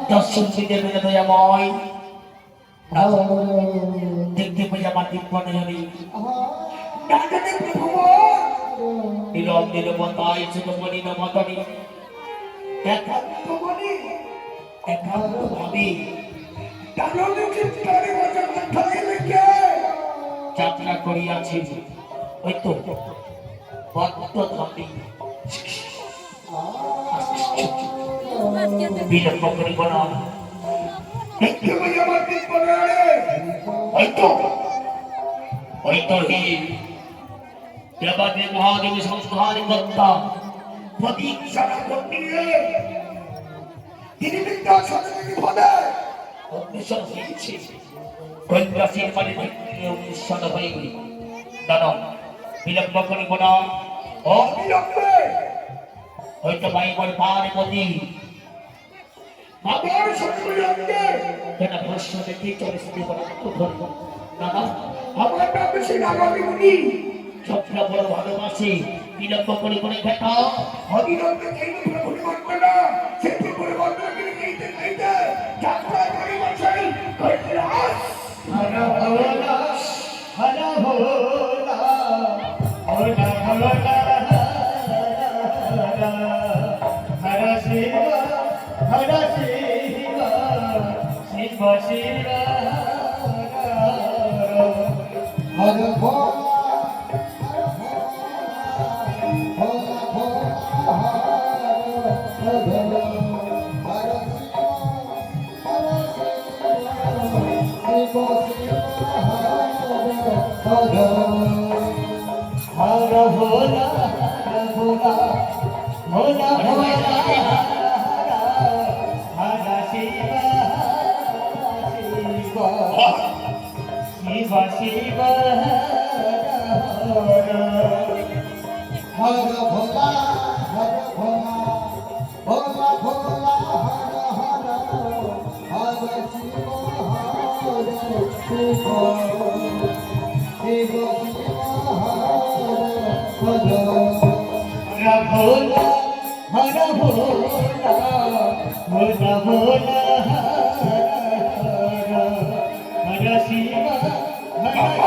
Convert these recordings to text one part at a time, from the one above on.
दर्शन दिते मेरे दयामय देखते पाई আমার দিব্যনে জানি ডাকাতে প্রভু নীরব নীরবতায় ছোটমণি নমতনি একান্ত মনে একান্ত ভাবে দানবে চিত্তরে বচন ঠাই লেগে যাত্রা করিয়াছে ওই তো বদ্ধ ধামে বিলম্ব করিব না দেখতে পাই আমার দিব্যনে ওই তো হি দেবাদেব মহাদেব সংস্কার কর্তা প্রতীক্ষা করতে তিনি বিদ্যা সদনে পদে অগ্নিশন হয়েছে কৈলাসের পানে অগ্নিশন হয়ে গেল দাদা বিলম্ব করিব না অবিলম্বে হয়তো বাইবল পার্বতী বাবার সঙ্গে কেন প্রশ্ন দেখি চলে শুরু করা তো ধরব দাদা আমার নামে সে নাগামি মুনি সবটা বড় ভালোবাসি বিলম্ব করে করে ঘটা অবিলম্বে কেন প্রভু করবে না সে প্রভুর বন্ধনে নিতে নিতে যাত্রা করি বসেন কৈলাস হরা ভোলা হরা ভোলা হরা ভোলা হরা শিব হরা শিব শিব শিব হর ভোলা भोला भोला हरा शिव शिव शिव हर भोला हर भोला भोला भोला हर हर हर शिव हर शिव शिव हर हर भोला हर भोला भोला भोला हर शिव हर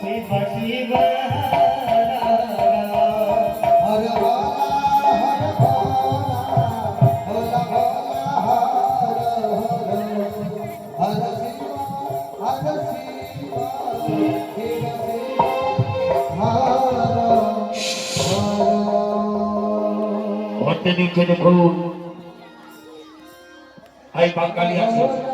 शिव शिव हर नीचे देखो आई बांगाली आसो